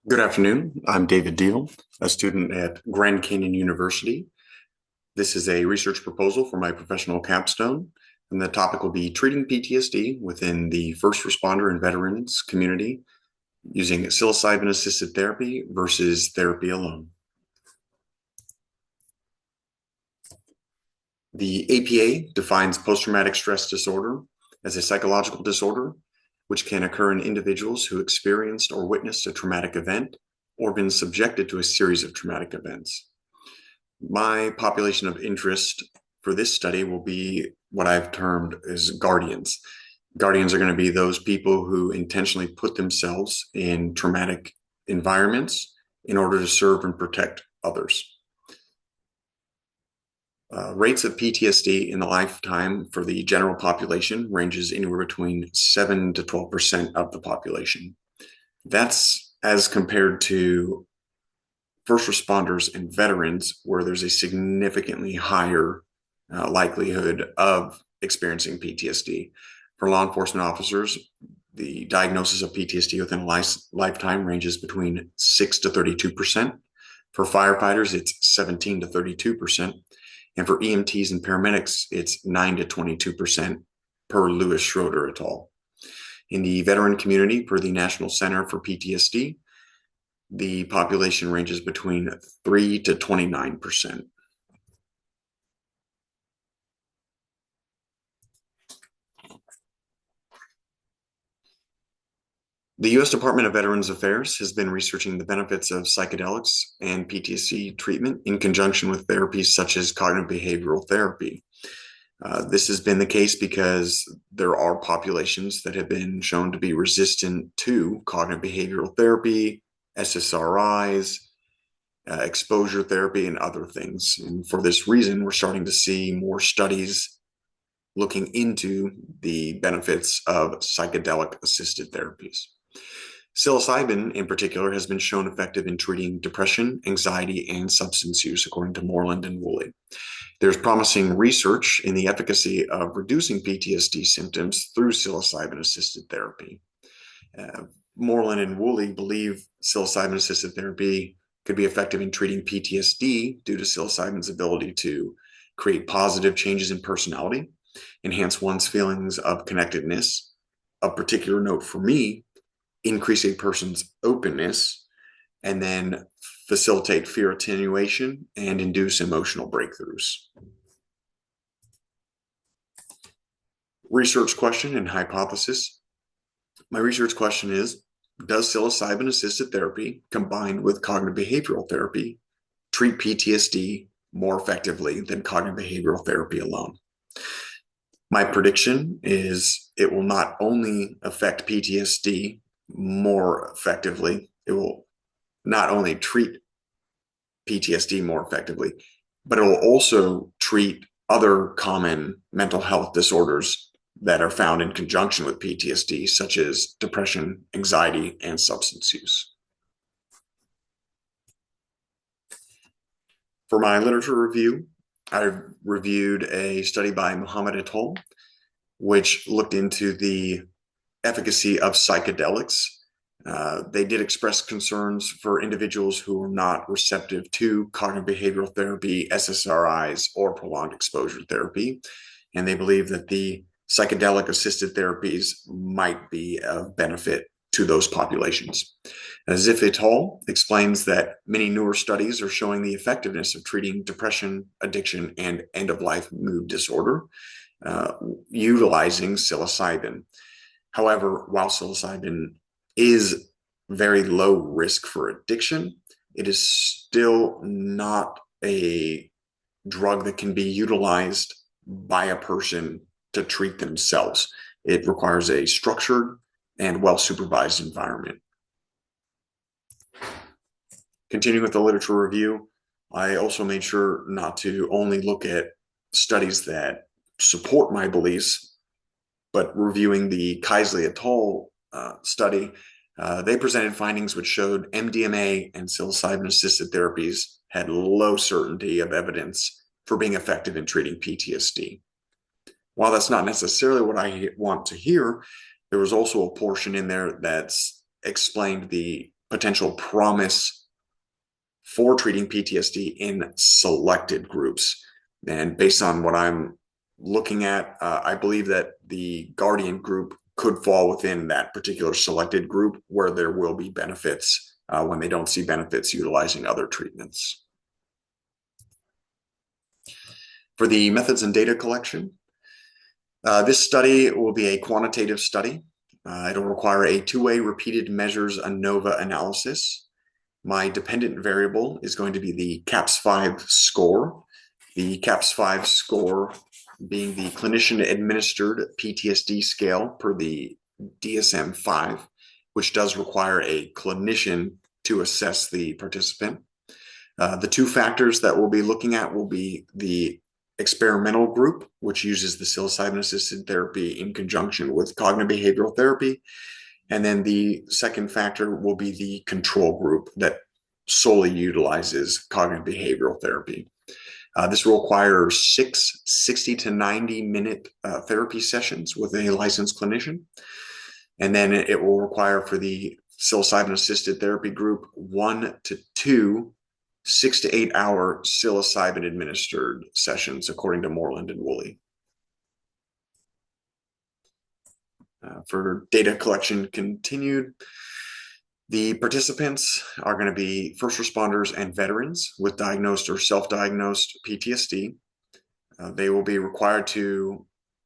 Good afternoon. I'm David Deal, a student at Grand Canyon University. This is a research proposal for my professional capstone, and the topic will be treating PTSD within the first responder and veterans community using psilocybin-assisted therapy versus therapy alone. The APA defines post-traumatic stress disorder as a psychological disorder which can occur in individuals who experienced or witnessed a traumatic event or been subjected to a series of traumatic events. My population of interest for this study will be what I've termed as guardians. Guardians are going to be those people who intentionally put themselves in traumatic environments in order to serve and protect others. Rates of PTSD in the lifetime for the general population ranges anywhere between 7 to 12% of the population. That's as compared to first responders and veterans, where there's a significantly higher likelihood of experiencing PTSD. For law enforcement officers, the diagnosis of PTSD within a lifetime ranges between 6 to 32%. For firefighters, it's 17 to 32%. And for EMTs and paramedics, it's 9 to 22% per Lewis Schroeder et al. In the veteran community, per the National Center for PTSD, the population ranges between 3 to 29%. The U.S. Department of Veterans Affairs has been researching the benefits of psychedelics and PTSD treatment in conjunction with therapies such as cognitive behavioral therapy. This has been the case because there are populations that have been shown to be resistant to cognitive behavioral therapy, SSRIs, exposure therapy, and other things. And for this reason, we're starting to see more studies looking into the benefits of psychedelic assisted therapies. Psilocybin, in particular, has been shown effective in treating depression, anxiety, and substance use, according to Moreland and Woolley. There's promising research in the efficacy of reducing PTSD symptoms through psilocybin-assisted therapy. Moreland and Woolley believe psilocybin-assisted therapy could be effective in treating PTSD due to psilocybin's ability to create positive changes in personality, enhance one's feelings of connectedness. Of particular note for me, increase a person's openness, and then facilitate fear attenuation and induce emotional breakthroughs. Research question and hypothesis. My research question is, does psilocybin-assisted therapy combined with cognitive behavioral therapy treat PTSD more effectively than cognitive behavioral therapy alone? My prediction is it will not only affect PTSD more effectively, it will not only treat PTSD more effectively, but it will also treat other common mental health disorders that are found in conjunction with PTSD, such as depression, anxiety, and substance use. For my literature review, I reviewed a study by Muhammad et al., which looked into the efficacy of psychedelics. They did express concerns for individuals who are not receptive to cognitive behavioral therapy, SSRIs, or prolonged exposure therapy. And they believe that the psychedelic assisted therapies might be of benefit to those populations. Ziff et al. Explains that many newer studies are showing the effectiveness of treating depression, addiction, and end-of-life mood disorder utilizing psilocybin. However, while psilocybin is very low risk for addiction, it is still not a drug that can be utilized by a person to treat themselves. It requires a structured and well-supervised environment. Continuing with the literature review, I also made sure not to only look at studies that support my beliefs, but reviewing the Keisley et al. Study, they presented findings which showed MDMA and psilocybin-assisted therapies had low certainty of evidence for being effective in treating PTSD. While that's not necessarily what I want to hear, there was also a portion in there that's explained the potential promise for treating PTSD in selected groups. And based on what I'm looking at, I believe that the Guardian group could fall within that particular selected group where there will be benefits when they don't see benefits utilizing other treatments. For the methods and data collection, this study will be a quantitative study. It'll require a two-way repeated measures ANOVA analysis. My dependent variable is going to be the CAPS-5 score. The CAPS-5 score being the clinician-administered PTSD scale per the DSM-5, which does require a clinician to assess the participant. The two factors that we'll be looking at will be the experimental group, which uses the psilocybin-assisted therapy in conjunction with cognitive behavioral therapy. And then the second factor will be the control group that solely utilizes cognitive behavioral therapy. This will require 60 to 90-minute therapy sessions with a licensed clinician. And then it will require for the psilocybin-assisted therapy group 1 to 2 6 to 8 hour psilocybin administered sessions, according to Moreland and Woolley. For data collection continued, the participants are going to be first responders and veterans with diagnosed or self-diagnosed PTSD. They will be required to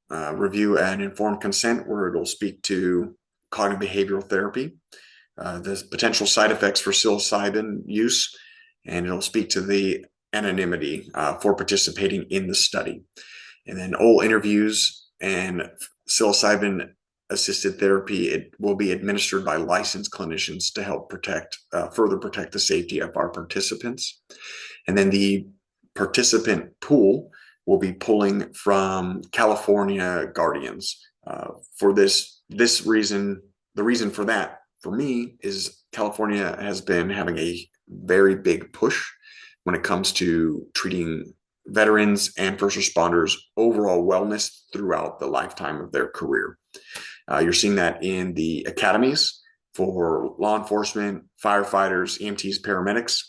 review an informed consent where it'll speak to cognitive behavioral therapy, the potential side effects for psilocybin use, and it'll speak to the anonymity for participating in the study. And then all interviews and psilocybin assisted therapy, it will be administered by licensed clinicians to help further protect the safety of our participants. And then the participant pool will be pulling from California Guardians. For this reason, the reason for that for me is California has been having a very big push when it comes to treating veterans and first responders' overall wellness throughout the lifetime of their career. You're seeing that in the academies for law enforcement, firefighters, EMTs, paramedics.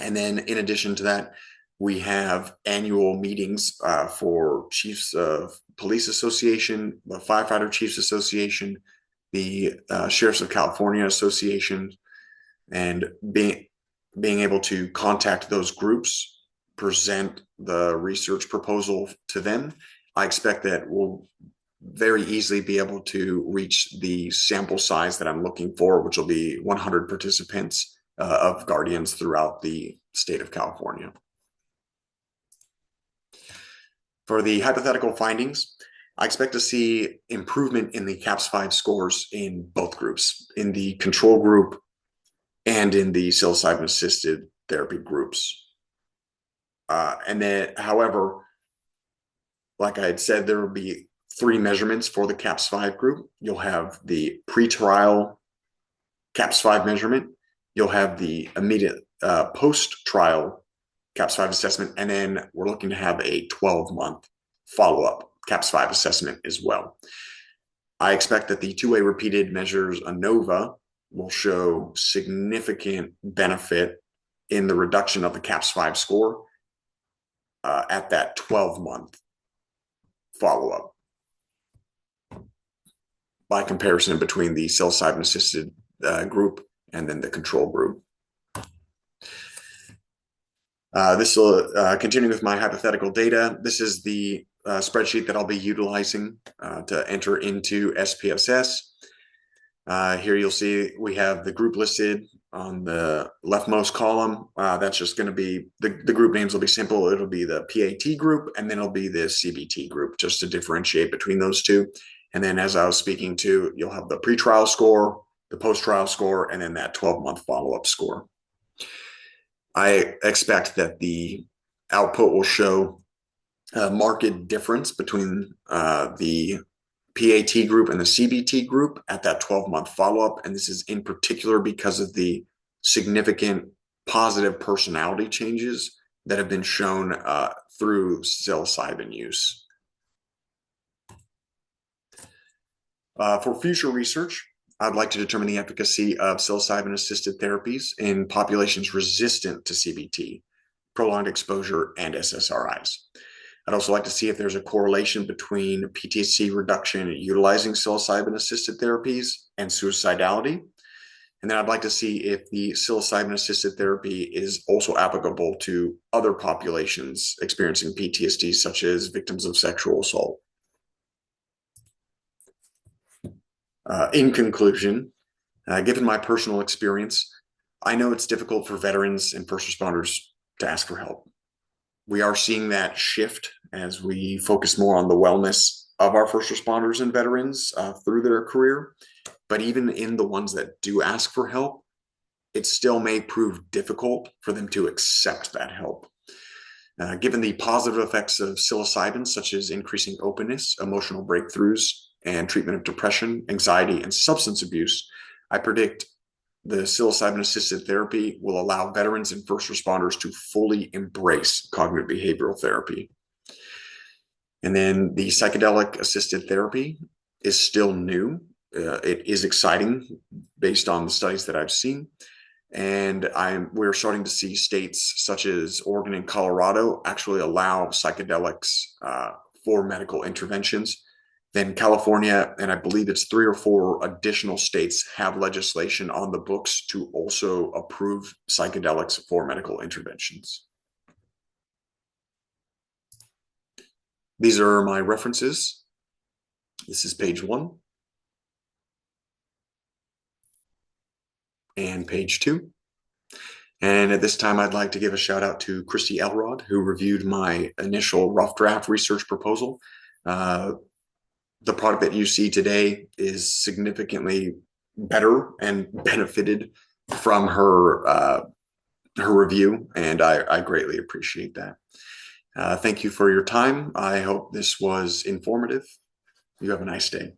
And then in addition to that, we have annual meetings for Chiefs of Police Association, the Firefighter Chiefs Association, the Sheriffs of California Association, and being able to contact those groups, present the research proposal to them. I expect that we'll very easily be able to reach the sample size that I'm looking for, which will be 100 participants of Guardians throughout the state of California. For the hypothetical findings, I expect to see improvement in the CAPS-5 scores in both groups, in the control group and in the psilocybin-assisted therapy groups. And then, however, like I had said, there will be 3 measurements for the CAPS-5 group. You'll have the pre-trial CAPS-5 measurement. You'll have the immediate post-trial CAPS-5 assessment. And then we're looking to have a 12-month follow-up CAPS-5 assessment as well. I expect that the two-way repeated measures ANOVA will show significant benefit in the reduction of the CAPS-5 score at that 12-month follow-up by comparison between the psilocybin-assisted group and then the control group. This will continue with my hypothetical data. This is the spreadsheet that I'll be utilizing to enter into SPSS. Here you'll see we have the group listed on the leftmost column. That's just going to be, the group names will be simple. It'll be the PAT group, and then it'll be the CBT group, just to differentiate between those two. And then as I was speaking to, you'll have the pretrial score, the post-trial score, and then that 12-month follow-up score. I expect that the output will show a marked difference between the PAT group and the CBT group at that 12-month follow-up. And this is in particular because of the significant positive personality changes that have been shown through psilocybin use. For future research, I'd like to determine the efficacy of psilocybin-assisted therapies in populations resistant to CBT, prolonged exposure, and SSRIs. I'd also like to see if there's a correlation between PTSD reduction utilizing psilocybin-assisted therapies and suicidality. And then I'd like to see if the psilocybin-assisted therapy is also applicable to other populations experiencing PTSD, such as victims of sexual assault. In conclusion, given my personal experience, I know it's difficult for veterans and first responders to ask for help. We are seeing that shift as we focus more on the wellness of our first responders and veterans through their career. But even in the ones that do ask for help, it still may prove difficult for them to accept that help. Given the positive effects of psilocybin, such as increasing openness, emotional breakthroughs, and treatment of depression, anxiety, and substance abuse, I predict the psilocybin-assisted therapy will allow veterans and first responders to fully embrace cognitive behavioral therapy. And then the psychedelic-assisted therapy is still new. It is exciting based on the studies that I've seen. And we're starting to see states such as Oregon and Colorado actually allow psychedelics for medical interventions. Then California, and I believe it's 3 or 4 additional states, have legislation on the books to also approve psychedelics for medical interventions. These are my references. This is page 1 and page 2. And at this time, I'd like to give a shout out to Christy Elrod, who reviewed my initial rough draft research proposal. The product that you see today is significantly better and benefited from her review, and I greatly appreciate that. Thank you for your time. I hope this was informative. You have a nice day.